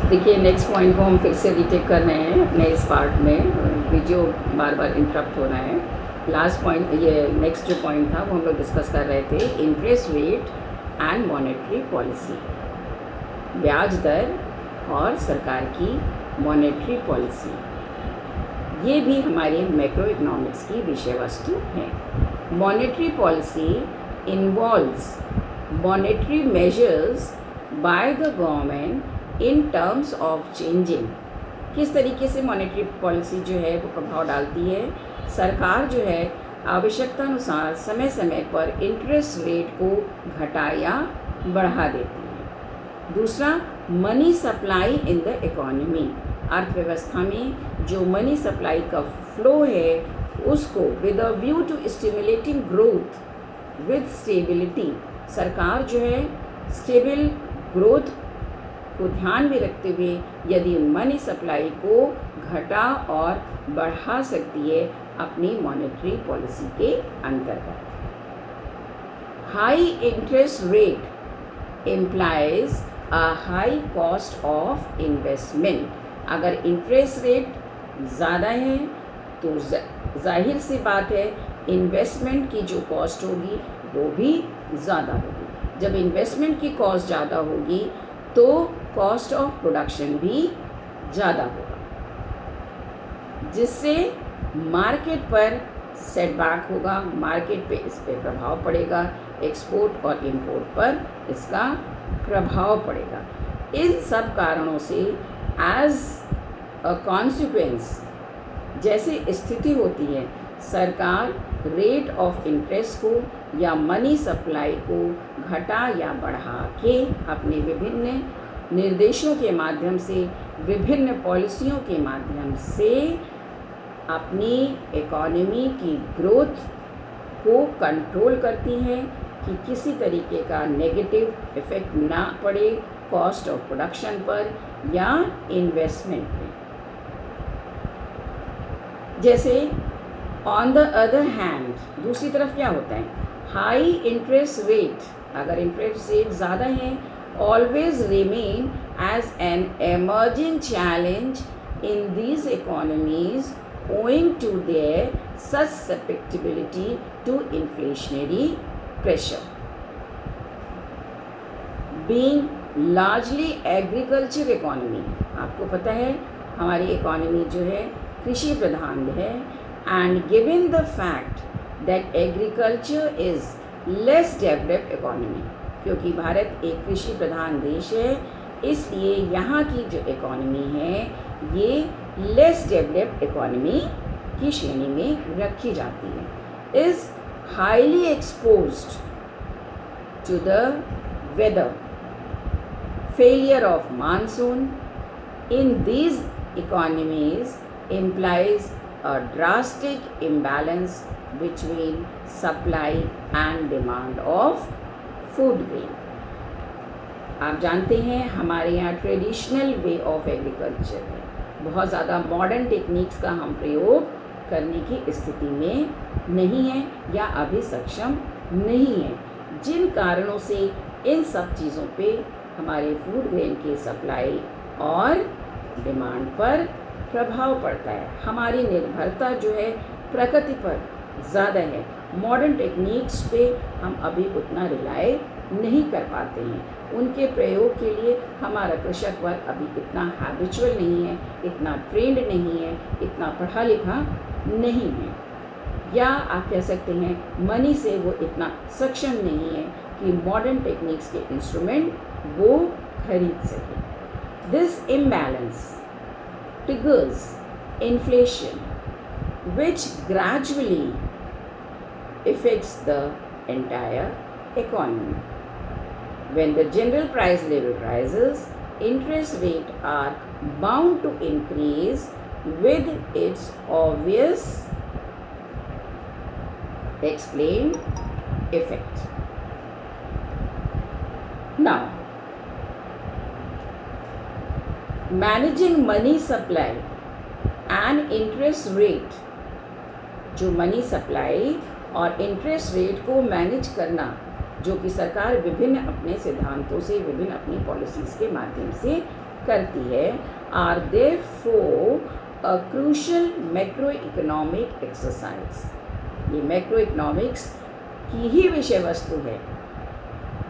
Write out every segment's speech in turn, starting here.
देखिए, next point को हम फिर से रीटेक कर रहे हैं अपने इस पार्ट में। वीडियो बार बार इंटरप्ट हो रहा है। लास्ट पॉइंट, ये नेक्स्ट जो पॉइंट था वो हम लोग डिस्कस कर रहे थे, interest rate and monetary policy, ब्याज दर और सरकार की मॉनेटरी पॉलिसी। ये भी हमारी मैक्रो इकोनॉमिक्स की विषय वस्तु है। Monetary policy involves monetary measures by the government in terms of changing. किस तरीके से मॉनेटरी पॉलिसी जो है वो प्रभाव डालती है? सरकार जो है आवश्यकता अनुसार समय समय पर इंटरेस्ट रेट को घटा या बढ़ा देती है। दूसरा, money supply in the economy. अर्थव्यवस्था में जो मनी सप्लाई का फ्लो है उसको with a view to stimulating growth with stability, सरकार जो है स्टेबल ग्रोथ को ध्यान में रखते हुए यदि मनी सप्लाई को घटा और बढ़ा सकती है अपनी मॉनेटरी पॉलिसी के अंतर्गत। High interest rate implies a high cost of investment. अगर इंटरेस्ट रेट ज़्यादा है तो जाहिर सी बात है इन्वेस्टमेंट की जो कॉस्ट होगी वो भी ज़्यादा होगी। जब इन्वेस्टमेंट की कॉस्ट ज़्यादा होगी तो कॉस्ट ऑफ प्रोडक्शन भी ज़्यादा होगा, जिससे मार्केट पर सेटबैक होगा, मार्केट पे इस पर प्रभाव पड़ेगा, एक्सपोर्ट और इंपोर्ट पर इसका प्रभाव पड़ेगा। इन सब कारणों से एज अ कॉन्सिक्वेंस जैसे स्थिति होती है, सरकार रेट ऑफ इंटरेस्ट को या मनी सप्लाई को घटा या बढ़ा के अपने विभिन्न निर्देशों के माध्यम से, विभिन्न पॉलिसियों के माध्यम से अपनी इकोनॉमी की ग्रोथ को कंट्रोल करती हैं कि किसी तरीके का नेगेटिव इफ़ेक्ट ना पड़े कॉस्ट ऑफ प्रोडक्शन पर या इन्वेस्टमेंट पे। जैसे ऑन द अदर हैंड, दूसरी तरफ क्या होता है, हाई इंटरेस्ट रेट, अगर इंटरेस्ट रेट ज़्यादा है, always remain as an emerging challenge in these economies owing to their susceptibility to inflationary pressure. Being largely agriculture economy, आपको पता है हमारी इकोनॉमी जो है कृषि प्रधान है, and given the fact that agriculture is less developed economy, क्योंकि भारत एक कृषि प्रधान देश है इसलिए यहाँ की जो इकोनॉमी है ये लेस डेवलप्ड इकोनॉमी की श्रेणी में रखी जाती है। Is highly exposed to the weather, failure of monsoon in these economies implies a drastic imbalance between supply and demand of food grain. आप जानते हैं हमारे यहाँ ट्रेडिशनल वे ऑफ एग्रीकल्चर है, बहुत ज़्यादा मॉडर्न टेक्निक्स का हम प्रयोग करने की स्थिति में नहीं है या अभी सक्षम नहीं है, जिन कारणों से इन सब चीज़ों पे हमारे फूड ग्रेन के सप्लाई और डिमांड पर प्रभाव पड़ता है। हमारी निर्भरता जो है प्रकृति पर ज़्यादा है, मॉडर्न टेक्निक्स पे हम अभी उतना रिलाय नहीं कर पाते हैं, उनके प्रयोग के लिए हमारा कृषक वर्ग अभी इतना हैबिचुअल नहीं है, इतना ट्रेंड नहीं है, इतना पढ़ा लिखा नहीं है, या आप कह सकते हैं मनी से वो इतना सक्षम नहीं है कि मॉडर्न टेक्निक्स के इंस्ट्रूमेंट वो खरीद सके। This imbalance triggers inflation which gradually affects the entire economy. When the general price level rises, interest rates are bound to increase with its obvious explained effect. Now, managing money supply and interest rate, जो money supply और interest rate को manage करना, जो कि सरकार विभिन्न अपने सिद्धांतों से, विभिन्न अपनी पॉलिसीज़ के माध्यम से करती है are therefore a crucial macro economic exercise. ये मैक्रो इकोनॉमिक्स की ही विषय वस्तु है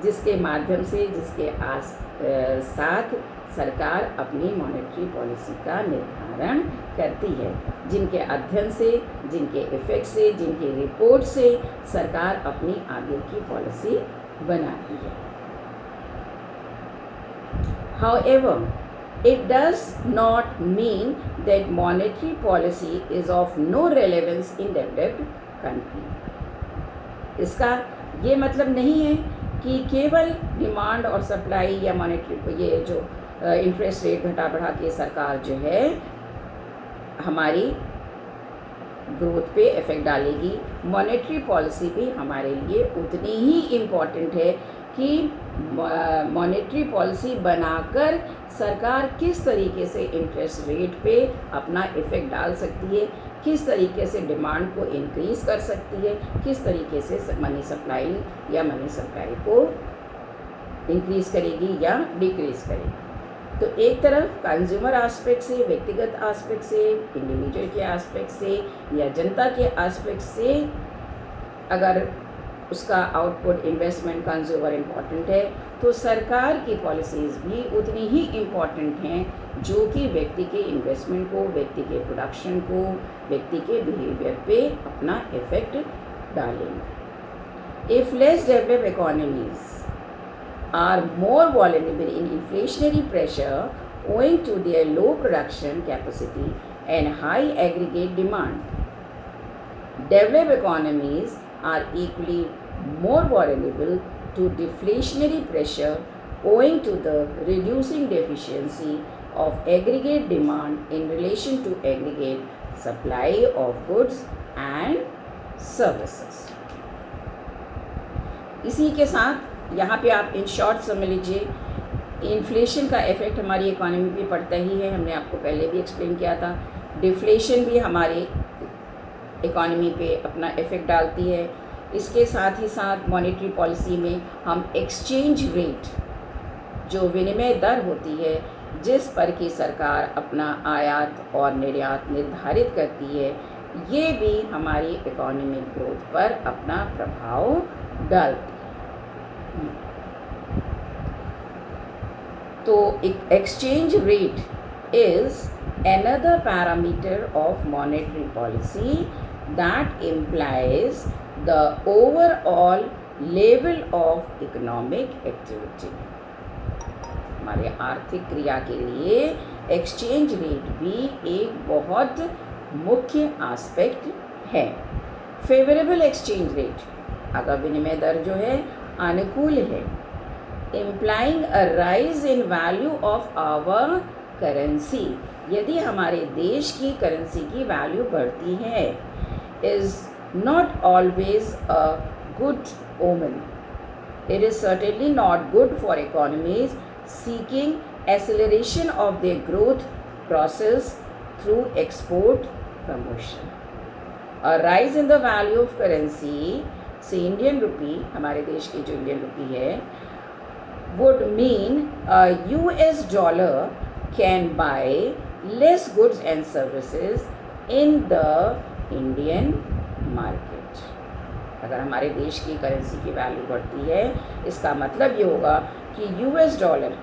जिसके माध्यम से जिसके साथ सरकार अपनी मॉनेटरी पॉलिसी का निर्धारण करती है, जिनके अध्ययन से, जिनके इफेक्ट से, जिनकी रिपोर्ट से सरकार अपनी आगे की पॉलिसी बनाती है। However, it does not mean that monetary policy is of no relevance in developed country. इसका ये मतलब नहीं है कि केवल डिमांड और सप्लाई या मॉनेटरी ये जो इंटरेस्ट रेट घटा बढ़ा के सरकार जो है हमारी ग्रोथ पे इफेक्ट डालेगी। मॉनेटरी पॉलिसी भी हमारे लिए उतनी ही इम्पॉर्टेंट है कि मॉनेटरी पॉलिसी बनाकर सरकार किस तरीके से इंटरेस्ट रेट पे अपना इफ़ेक्ट डाल सकती है, किस तरीके से डिमांड को इंक्रीज़ कर सकती है, किस तरीके से मनी सप्लाई को इंक्रीज़ करेगी या डिक्रीज़ करेगी। तो एक तरफ कंज्यूमर एस्पेक्ट से, व्यक्तिगत एस्पेक्ट से, इंडिविजुअल के एस्पेक्ट से या जनता के एस्पेक्ट से अगर उसका आउटपुट इन्वेस्टमेंट कंज्यूमर इम्पॉर्टेंट है तो सरकार की पॉलिसीज़ भी उतनी ही इम्पॉर्टेंट हैं जो कि व्यक्ति के इन्वेस्टमेंट को, व्यक्ति के प्रोडक्शन को, व्यक्ति के बिहेवियर पे अपना इफेक्ट डालेंगे। If less developed economies are more vulnerable in inflationary pressure owing to their low production capacity and high aggregate demand. Developed economies are equally more vulnerable to deflationary pressure owing to the reducing deficiency of aggregate demand in relation to aggregate supply of goods and services. इसी के साथ यहाँ पे आप in short समझ लीजिए, inflation का effect हमारी इकोनॉमी पे पड़ता ही है, हमने आपको पहले भी एक्सप्लेन किया था। डिफ्लेशन भी हमारी इकोनॉमी पे अपना इफ़ेक्ट डालती है। इसके साथ ही साथ मॉनेटरी पॉलिसी में हम एक्सचेंज रेट, जो विनिमय दर होती है जिस पर कि सरकार अपना आयात और निर्यात निर्धारित करती है, ये भी हमारी इकोनॉमिक ग्रोथ पर अपना प्रभाव डालती है। तो exchange rate is another parameter of monetary policy that implies the overall level of economic activity. हमारे आर्थिक क्रिया के लिए एक्सचेंज रेट भी एक बहुत मुख्य एस्पेक्ट है। फेवरेबल एक्सचेंज रेट, अगर विनिमय दर जो है अनुकूल है, implying a rise in value of our currency, यदि हमारे देश की करेंसी की वैल्यू बढ़ती है, is not always a good omen. It is certainly not good for economies seeking acceleration of their growth process through export promotion. A rise in the value of currency से Indian rupee, हमारे देश की जो Indian rupee है, would mean US dollar can buy less goods and services in the Indian market. अगर हमारे देश की करेंसी की वैल्यू बढ़ती है, इसका मतलब ये होगा कि US डॉलर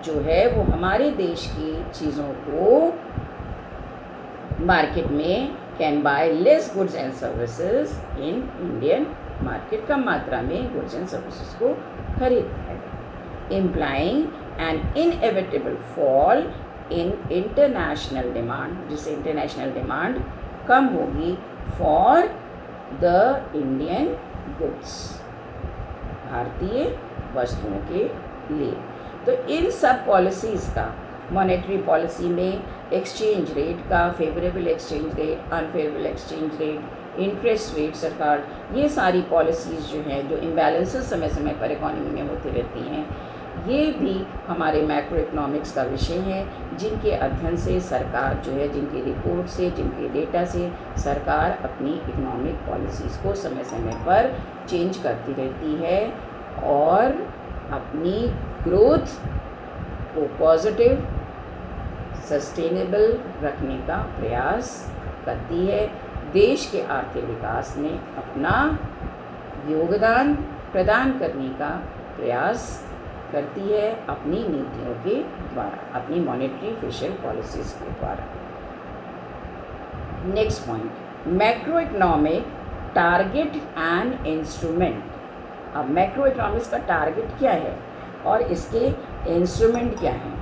जो है वो हमारे देश की चीज़ों को मार्केट में can buy less goods and services in Indian market, कम मात्रा में गुड्स एंड सर्विसेज को खरीदता है, implying an inevitable fall in international demand, जिससे इंटरनेशनल डिमांड कम होगी फॉर द इंडियन गुड्स, भारतीय वस्तुओं के लिए। तो इन सब पॉलिसीज़ का मॉनेटरी पॉलिसी में एक्सचेंज रेट का, favourable exchange rate, unfavourable exchange rate, interest rate, सरकार, ये सारी पॉलिसीज़ जो हैं, जो इम्बैलेंसेस समय समय पर इकोनॉमी में होती रहती हैं, ये भी हमारे मैक्रो इकोनॉमिक्स का विषय है, जिनके अध्ययन से सरकार जो है, जिनकी रिपोर्ट से, जिनके डेटा से सरकार अपनी इकोनॉमिक पॉलिसीज़ को समय समय पर चेंज करती रहती है और अपनी ग्रोथ को पॉजिटिव सस्टेनेबल रखने का प्रयास करती है, देश के आर्थिक विकास में अपना योगदान प्रदान करने का प्रयास करती है अपनी नीतियों के द्वारा, अपनी मॉनेटरी फिशल पॉलिसीज़ के द्वारा। Next point, macro economic target and instrument. अब मैक्रो इकोनॉमिक्स का टारगेट क्या है और इसके इंस्ट्रूमेंट क्या हैं।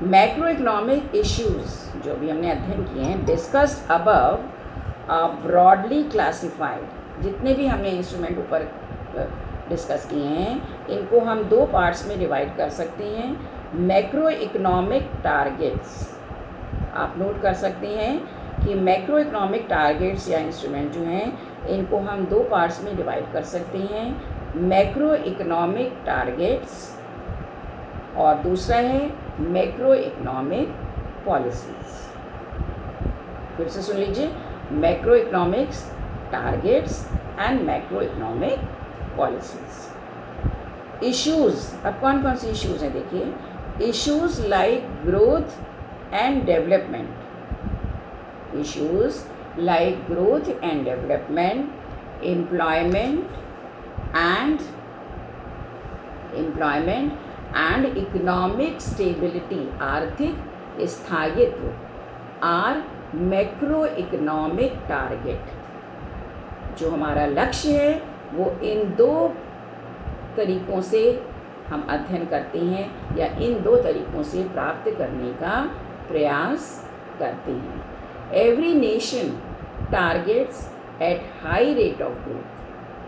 मैक्रो इकोनॉमिक इश्यूज़ जो भी हमने अध्ययन किए हैं डिस्कस्ड अबव ब्रॉडली क्लासिफाइड। जितने भी हमने इंस्ट्रूमेंट ऊपर डिस्कस किए हैं इनको हम दो पार्ट्स में डिवाइड कर सकते हैं। मैक्रो इकोनॉमिक टारगेट्स, आप नोट कर सकते हैं कि मैक्रो इकोनॉमिक टारगेट्स या इंस्ट्रूमेंट जो हैं इनको हम दो पार्ट्स में डिवाइड कर सकते हैं। मैक्रो इकोनॉमिक टारगेट्स और दूसरा है मैक्रो इकोनॉमिक पॉलिसीज़। फिर से सुन लीजिए, macro economics targets and macro economic policies. Issues, अब कौन कौन से इश्यूज़ हैं देखिए। Issues like growth and development, issues like growth and development, employment and economic stability, आर्थिक स्थायित्व आर मैक्रो इकोनॉमिक टारगेट। जो हमारा लक्ष्य है वो इन दो तरीक़ों से हम अध्ययन करते हैं या इन दो तरीक़ों से प्राप्त करने का प्रयास करते हैं। Every nation targets at high rate of growth.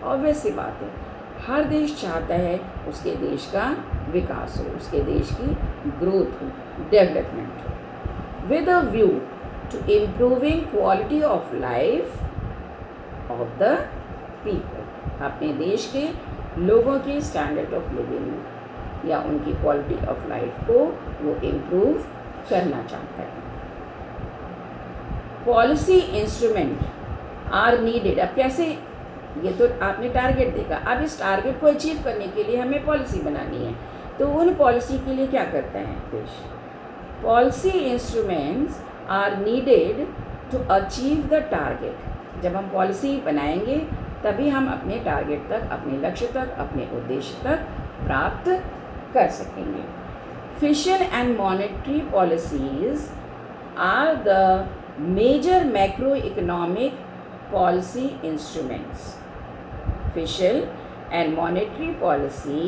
Obvious सी बात है, हर देश चाहता है उसके देश का विकास हो, उसके देश की ग्रोथ हो, डेवलपमेंट हो, with a view to improving quality of life of the people. अपने देश के लोगों की स्टैंडर्ड ऑफ लिविंग या उनकी क्वालिटी ऑफ लाइफ को वो इम्प्रूव करना चाहता है। Policy instrument are needed. अब कैसे, ये तो आपने टारगेट देखा, अब इस टारगेट को अचीव करने के लिए हमें पॉलिसी बनानी है, तो उन पॉलिसी के लिए क्या करता है देश। Policy instruments are needed to achieve the target. जब हम पॉलिसी बनाएंगे तभी हम अपने टारगेट तक, अपने लक्ष्य तक, अपने उद्देश्य तक प्राप्त कर सकेंगे। Fiscal and monetary policies are the major macro economic policy instruments. Fiscal and monetary policy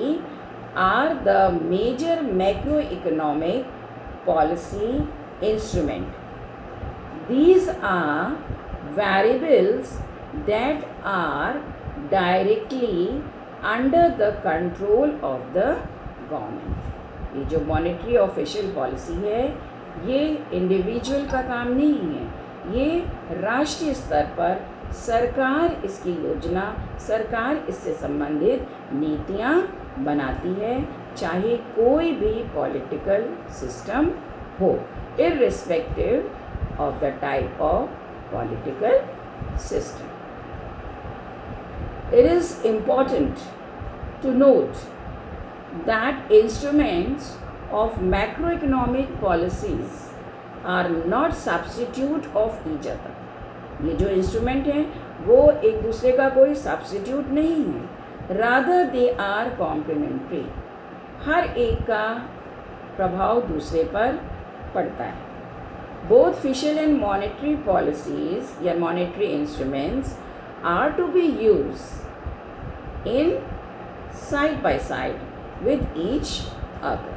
are the major macroeconomic policy instrument. These are variables that are directly under the control of the government. ये जो monetary और फिशल policy है ये individual का काम नहीं है, ये राष्ट्रीय स्तर पर सरकार इसकी योजना, सरकार इससे संबंधित नीतियाँ बनाती है, चाहे कोई भी पॉलिटिकल सिस्टम हो, irrespective of the type of political system. It is important to note that instruments of macroeconomic policies are not substitute of each other. ये जो इंस्ट्रूमेंट हैं वो एक दूसरे का कोई सब्स्टिट्यूट नहीं है, रादर दे आर कॉम्प्लीमेंट्री। हर एक का प्रभाव दूसरे पर पड़ता है। बोथ फिशल एंड मॉनेटरी पॉलिसीज या monetary instruments are to be used in side by side with each other.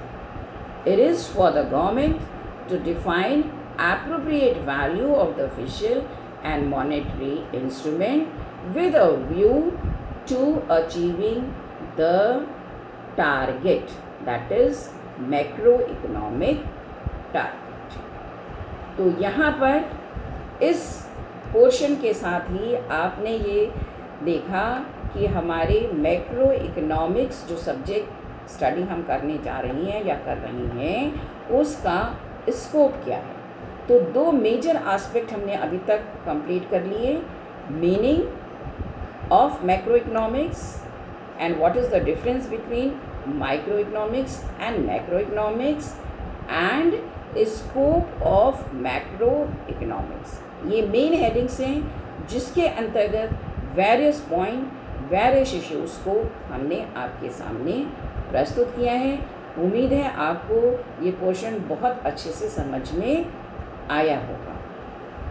It is for the government to define appropriate value of the fiscal and monetary instrument with a view to achieving the target, that is macroeconomic target. तो यहाँ पर इस portion के साथ ही आपने ये देखा कि हमारे मैक्रो इकोनॉमिक्स जो सब्जेक्ट स्टडी हम करने जा रही हैं या कर रही हैं उसका स्कोप क्या है। तो दो मेजर एस्पेक्ट हमने अभी तक कंप्लीट कर लिए, meaning of macro economics and what is the difference between micro economics and macro economics and scope of macro economics. ये मेन हेडिंग्स हैं जिसके अंतर्गत वेरियस पॉइंट, वेरियस इश्यूज़ को हमने आपके सामने प्रस्तुत किया है। उम्मीद है आपको ये पोर्शन बहुत अच्छे से समझ में आया होगा।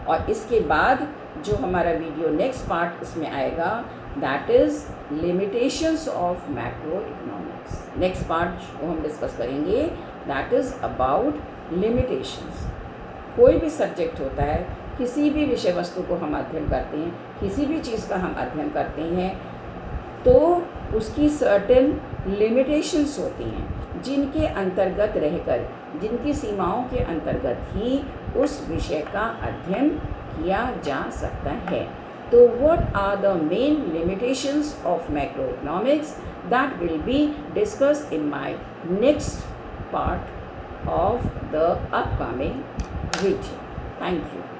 और इसके बाद जो हमारा वीडियो नेक्स्ट पार्ट इसमें आएगा, that is limitations of macro economics. Next part को हम डिस्कस करेंगे, दैट इज़ अबाउट लिमिटेशंस। कोई भी सब्जेक्ट होता है, किसी भी विषय वस्तु को हम अध्ययन करते हैं, किसी भी चीज़ का हम अध्ययन करते हैं, तो उसकी सर्टेन लिमिटेशंस होती हैं जिनके अंतर्गत रहकर, जिनकी सीमाओं के अंतर्गत ही उस विषय का अध्ययन किया जा सकता है। तो what are the main limitations of macro economics, that will be discussed in my next part of the upcoming video. Thank you.